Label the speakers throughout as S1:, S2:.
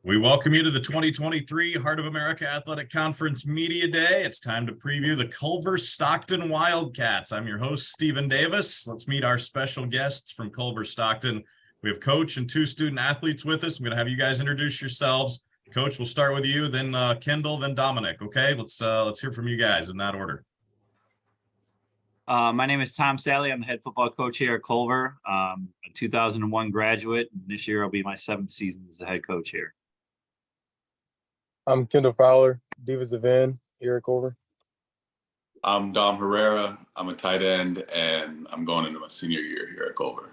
S1: We welcome you to the 2023 Heart of America Athletic Conference Media Day. It's time to preview the Culver-Stockton Wildcats. I'm your host, Stephen Davis. Let's meet our special guests from Culver-Stockton. We have Coach and two student athletes with us. I'm going to have you guys introduce yourselves. Coach, we'll start with you, then Kendall, then Dominic. Okay, let's hear from you guys in that order.
S2: My name is Tom Sally. I'm the head football coach here at Culver. A 2001 graduate. This year will be my 7th season as the head coach here.
S3: I'm Kendall Fowler, defensive end here at Culver.
S4: I'm Dom Herrera. I'm a tight end, and I'm going into my senior year here at Culver.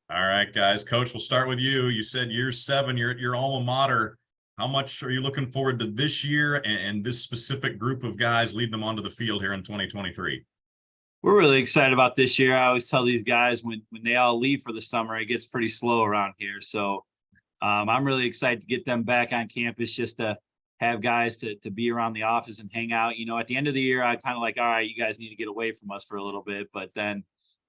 S1: All right, guys. Coach, we'll start with you. You said year 7, you're at your alma mater. How much are you looking forward to this year and this specific group of guys leading them onto the field here in 2023?
S2: We're really excited about this year. I always tell these guys when they all leave for the summer, it gets pretty slow around here. So I'm really excited to get them back on campus, just to have guys to be around the office and hang out. You know, at the end of the year, I kind of like, all right, you guys need to get away from us for a little bit. But then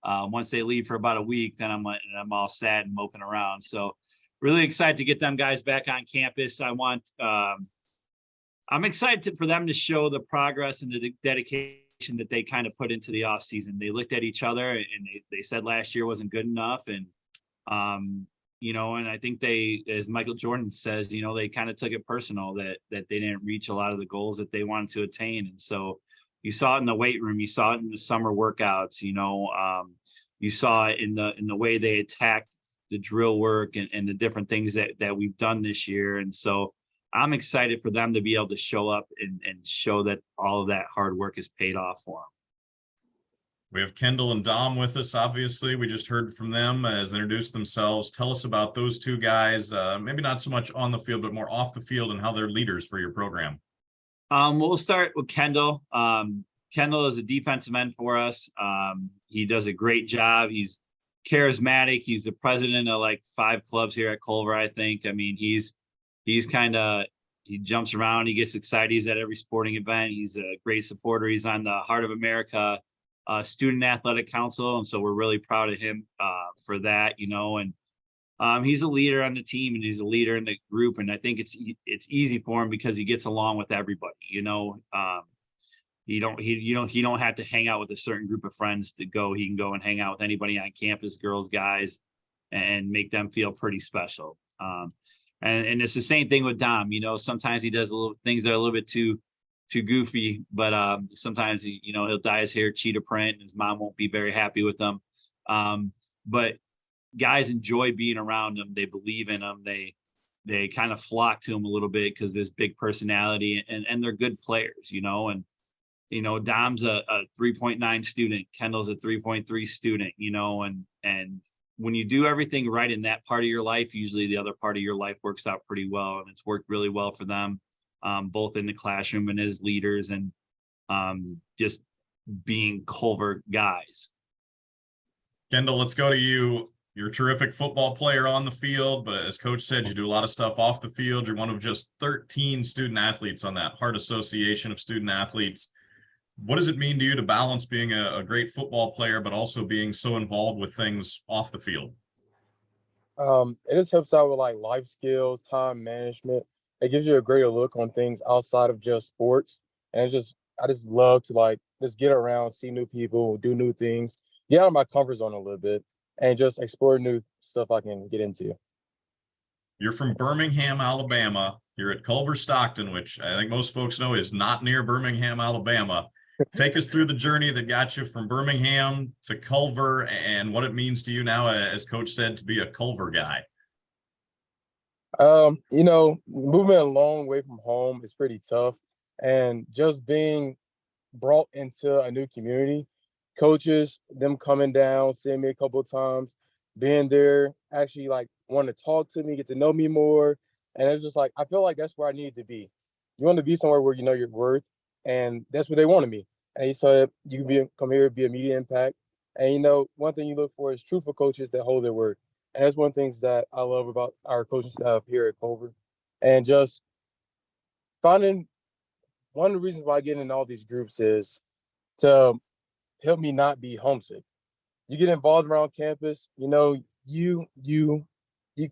S2: once they leave for about a week, then I'm all sad and moping around. So really excited to get them guys back on campus. I'm excited for them to show the progress and the dedication that they kind of put into the off season. They looked at each other and they said last year wasn't good enough. And, and I think they, as Michael Jordan says, they kind of took it personal that they didn't reach a lot of the goals that they wanted to attain. And so you saw it in the weight room, you saw it in the summer workouts, you saw it in the way they attacked the drill work and the different things that we've done this year. And so I'm excited for them to be able to show up and show that all of that hard work is paid off for them.
S1: We have Kendall and Dom with us, obviously. We just heard from them as they introduced themselves. Tell us about those two guys, maybe not so much on the field, but more off the field and how they're leaders for your program.
S2: We'll start with Kendall. Kendall is a defensive end for us. He does a great job. He's charismatic. He's the president of like 5 clubs here at Culver, I think. I mean, he jumps around. He gets excited. He's at every sporting event. He's a great supporter. He's on the Heart of America Student Athletic Council. And so we're really proud of him for that, and he's a leader on the team and he's a leader in the group. And I think it's easy for him because he gets along with everybody, he don't have to hang out with a certain group of friends to go. He can go and hang out with anybody on campus, girls, guys, and make them feel pretty special. And it's the same thing with Dom. Sometimes he does things that are a little bit too goofy, but sometimes he'll dye his hair cheetah print and his mom won't be very happy with him. But guys enjoy being around him. They believe in him. They kind of flock to him a little bit because of his big personality, and they're good players, and Dom's a 3.9 student. Kendall's a 3.3 student, and when you do everything right in that part of your life, usually the other part of your life works out pretty well. And it's worked really well for them, both in the classroom and as leaders and just being Culver guys.
S1: Kendall, let's go to you. You're a terrific football player on the field, but as Coach said, you do a lot of stuff off the field. You're one of just 13 student athletes on that Heart Association of Student Athletes. What does it mean to you to balance being a great football player, but also being so involved with things off the field?
S3: It just helps out with like life skills, time management. It gives you a greater look on things outside of just sports. And I just love to just get around, see new people, do new things, get out of my comfort zone a little bit, and just explore new stuff I can get into.
S1: You're from Birmingham, Alabama. You're at Culver-Stockton, which I think most folks know is not near Birmingham, Alabama. Take us through the journey that got you from Birmingham to Culver and what it means to you now, as Coach said, to be a Culver guy.
S3: Moving a long way from home is pretty tough. And just being brought into a new community, coaches, them coming down, seeing me a couple of times, being there, actually wanting to talk to me, get to know me more. And it's just I feel like that's where I need to be. You want to be somewhere where you know your worth. And that's what they wanted me. And he said, you can come here, be immediate impact. And, one thing you look for is truthful coaches that hold their word. And that's one of the things that I love about our coaching staff here at Culver. And just finding one of the reasons why I get in all these groups is to help me not be homesick. You get involved around campus, you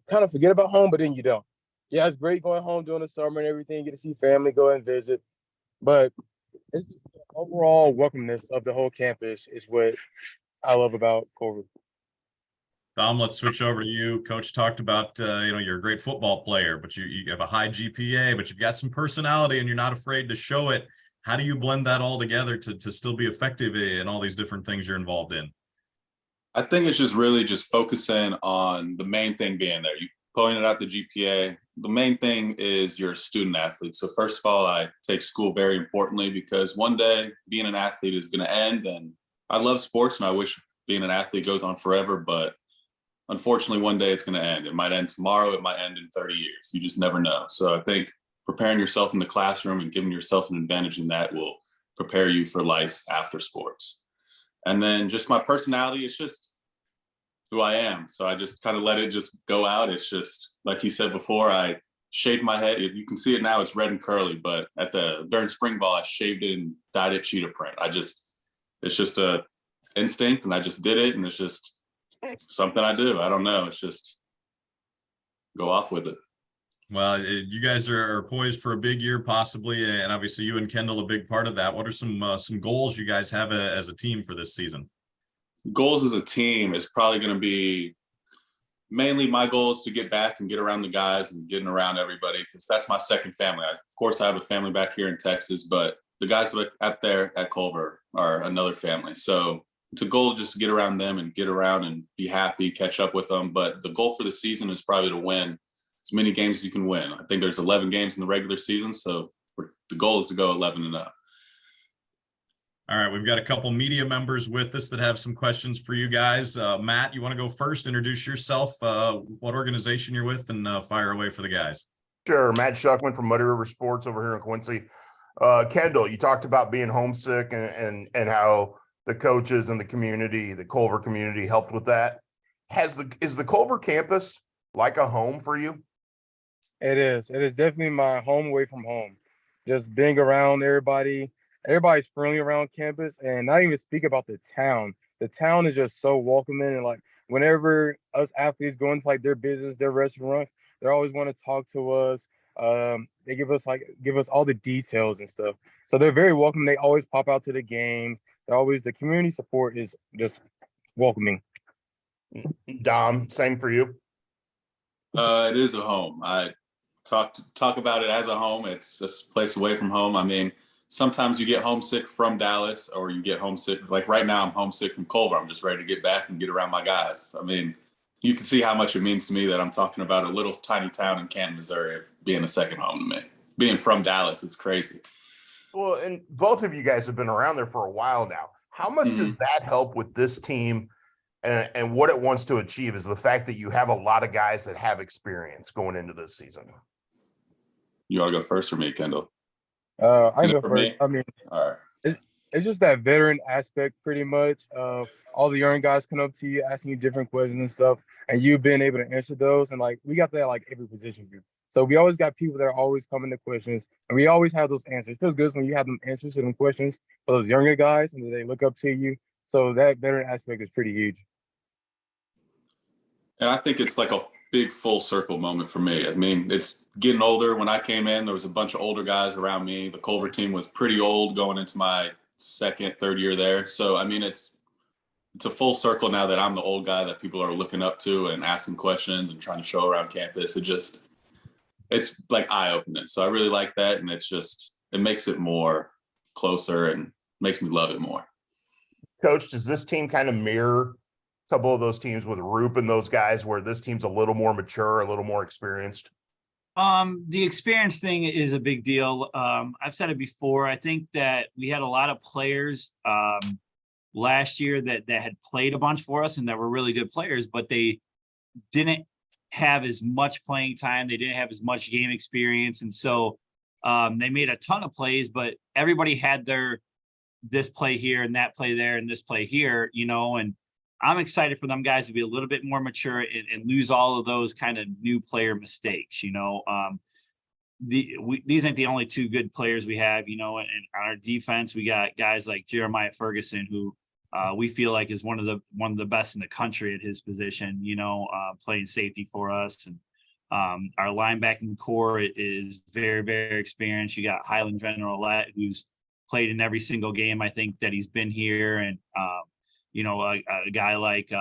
S3: kind of forget about home, but then you don't. Yeah, it's great going home during the summer and everything. Get to see family, go and visit. But it's just the overall welcomeness of the whole campus is what I love about Culver.
S1: Dom, let's switch over to you. Coach talked about, you're a great football player, but you have a high GPA, but you've got some personality and you're not afraid to show it. How do you blend that all together to still be effective in all these different things you're involved in?
S4: I think it's just really just focusing on the main thing being there. You pointed out the GPA. The main thing is you're a student athlete. So first of all, I take school very importantly because one day being an athlete is going to end. And I love sports and I wish being an athlete goes on forever, but unfortunately, one day it's going to end. It might end tomorrow. It might end in 30 years. You just never know. So I think preparing yourself in the classroom and giving yourself an advantage in that will prepare you for life after sports. And then just my personality is just who I am. So I just kind of let it just go out. It's just, like he said before, I shaved my head. You can see it now, it's red and curly, but during spring ball, I shaved it and dyed it cheetah print. It's just a instinct and I just did it. And it's just something I do. I don't know. It's just go off with it.
S1: Well, you guys are poised for a big year, possibly, and obviously you and Kendall a big part of that. What are some goals you guys have as a team for this season?
S4: Goals as a team is probably going to be mainly my goal is to get back and get around the guys and getting around everybody because that's my second family. Of course, I have a family back here in Texas, but the guys that are out there at Culver are another family. So it's a goal just to get around them and get around and be happy, catch up with them. But the goal for the season is probably to win as many games as you can win. I think there's 11 games in the regular season, so the goal is to go 11-0.
S1: All right, we've got a couple media members with us that have some questions for you guys. Matt, you want to go first? Introduce yourself, what organization you're with, and fire away for the guys.
S5: Sure. Matt Shuckman from Muddy River Sports over here in Quincy. Kendall, you talked about being homesick and how the coaches and the community, the Culver community, helped with that. Is the Culver campus like a home for you?
S3: It is. It is definitely my home away from home. Just being around everybody. Everybody's friendly around campus, and not even speak about the town. The town is just so welcoming, and like whenever us athletes go into like their business, their restaurants, they always want to talk to us. They give us all the details and stuff. So they're very welcoming. They always pop out to the games. The community support is just welcoming.
S5: Dom, same for you.
S4: It is a home. I talk about it as a home. It's a place away from home. I mean, sometimes you get homesick from Dallas or you get homesick. Like right now, I'm homesick from Culver. I'm just ready to get back and get around my guys. I mean, you can see how much it means to me that I'm talking about a little tiny town in Canton, Missouri, being a second home to me. Being from Dallas is crazy.
S5: Well, and both of you guys have been around there for a while now. How much does that help with this team and what it wants to achieve is the fact that you have a lot of guys that have experience going into this season?
S4: You want to go first or me, Kendall?
S3: I go first.
S4: Me?
S3: I mean,
S4: All right.
S3: it's just that veteran aspect pretty much of all the young guys come up to you asking you different questions and stuff, and you being able to answer those. And like we got that like every position group. So we always got people that are always coming to questions, and we always have those answers. It feels good when you have them answers to them questions for those younger guys, and they look up to you. So that veteran aspect is pretty huge.
S4: And I think it's like a big full circle moment for me. I mean, it's getting older. When I came in, there was a bunch of older guys around me. The Culver team was pretty old going into my second, third year there. So, I mean, it's a full circle now that I'm the old guy that people are looking up to and asking questions and trying to show around campus. It's like eye-opening. So I really like that. And it makes it more closer and makes me love it more.
S5: Coach, does this team kind of mirror a couple of those teams with Roop and those guys where this team's a little more mature, a little more experienced?
S2: The experience thing is a big deal. I've said it before. I think that we had a lot of players last year that had played a bunch for us and that were really good players, but they didn't have as much playing time. They didn't have as much game experience. And so they made a ton of plays, but everybody had this play here and that play there and this play here, and I'm excited for them guys to be a little bit more mature and lose all of those kind of new player mistakes. These aren't the only two good players we have, and on our defense, we got guys like Jeremiah Ferguson, who we feel like is one of the best in the country at his position, playing safety for us. And Our linebacking core is very, very experienced. You got Highland General who's played in every single game I think that he's been here, and a guy like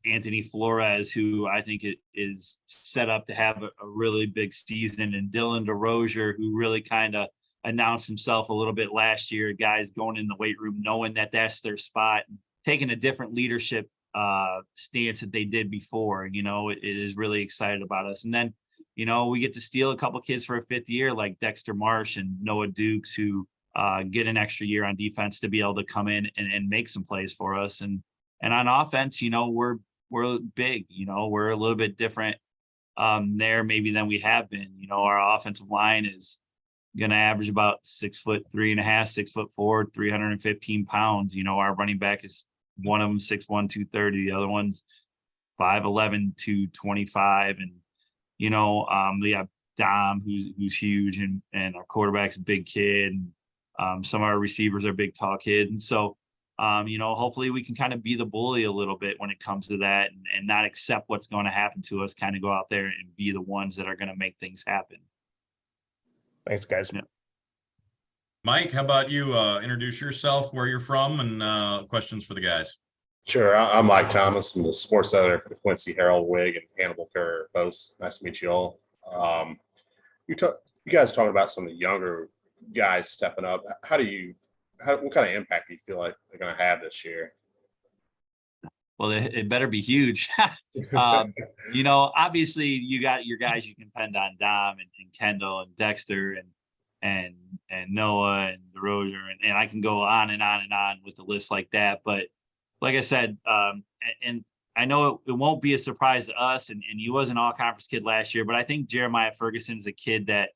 S2: Anthony Flores, who I think is set up to have a really big season, and Dylan DeRozier, who really kind of announced himself a little bit last year. Guys going in the weight room knowing that that's their spot, and taking a different leadership stance that they did before. It is really excited about us. And then, we get to steal a couple kids for a fifth year, like Dexter Marsh and Noah Dukes, who get an extra year on defense to be able to come in and make some plays for us. And on offense, we're big, we're a little bit different there maybe than we have been. Our offensive line is going to average about 6'3.5", 6'4", 315 pounds. Our running back is one of them 6'1", 230. The other one's 5'11", 225. And, we have Dom, who's huge, and our quarterback's a big kid. And some of our receivers are big, tall kids. And so, hopefully we can kind of be the bully a little bit when it comes to that, and not accept what's going to happen to us, kind of go out there and be the ones that are going to make things happen.
S5: Thanks, guys.
S2: Yeah.
S1: Mike, how about you? Introduce yourself, where you're from, and questions for the guys.
S6: Sure. I'm Mike Thomas. I'm the sports editor for the Quincy Herald, Whig, and Hannibal Courier Post. Nice to meet you all. You guys talking about some of the younger guys stepping up. What kind of impact do you feel like they're going to have this year?
S2: Well, it better be huge. Obviously you got your guys you can depend on, Dom and Kendall and Dexter and Noah and DeRozier, and I can go on and on and on with the list like that. But like I said, and I know it won't be a surprise to us, and he was an all-conference kid last year, but I think Jeremiah Ferguson is a kid that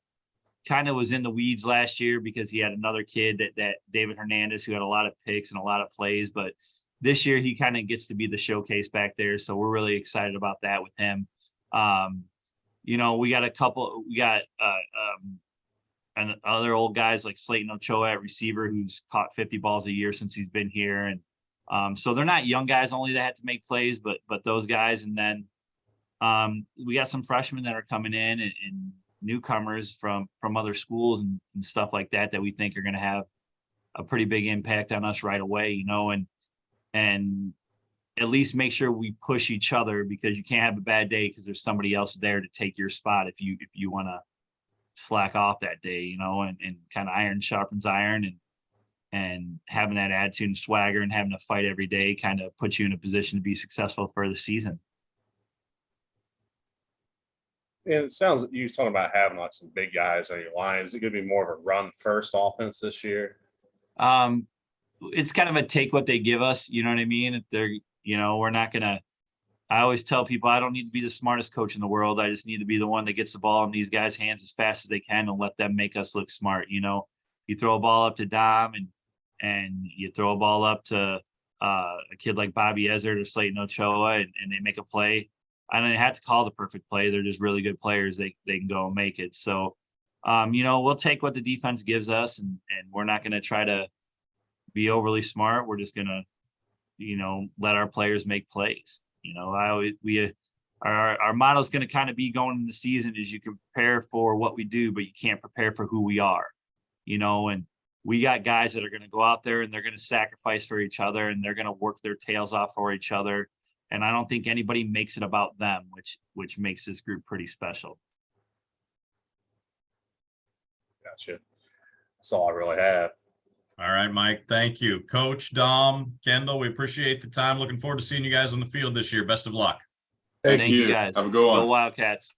S2: kind of was in the weeds last year because he had another kid that David Hernandez, who had a lot of picks and a lot of plays, but this year he kind of gets to be the showcase back there. So we're really excited about that with him. We got and other old guys like Slayton Ochoa at receiver, who's caught 50 balls a year since he's been here. And so they're not young guys only that had to make plays, but those guys. And then we got some freshmen that are coming in and newcomers from other schools and stuff like that we think are going to have a pretty big impact on us right away, and at least make sure we push each other, because you can't have a bad day because there's somebody else there to take your spot if you want to slack off that day, and kind of iron sharpens iron, and having that attitude and swagger and having to fight every day kind of puts you in a position to be successful for the season.
S6: And it sounds like you was talking about having like some big guys on your line. Is it going to be more of a run first offense this year?
S2: It's kind of a take what they give us. You know what I mean? If they're, we're not going to, I always tell people I don't need to be the smartest coach in the world. I just need to be the one that gets the ball in these guys' hands as fast as they can and let them make us look smart. You throw a ball up to Dom and you throw a ball up to a kid like Bobby Ezzard or Slayton Ochoa, and they make a play. I don't have to call the perfect play. They're just really good players. They can go and make it. So, we'll take what the defense gives us, and we're not going to try to be overly smart. We're just going to, let our players make plays. Our motto is going to kind of be going into the season is you can prepare for what we do, but you can't prepare for who we are, and we got guys that are going to go out there and they're going to sacrifice for each other, and they're going to work their tails off for each other. And I don't think anybody makes it about them, which makes this group pretty special.
S6: Gotcha. That's all I really have.
S1: All right, Mike. Thank you. Coach, Dom, Kendall, we appreciate the time. Looking forward to seeing you guys on the field this year. Best of luck.
S4: Thank you
S2: guys.
S4: Have a good one.
S2: Go Wildcats.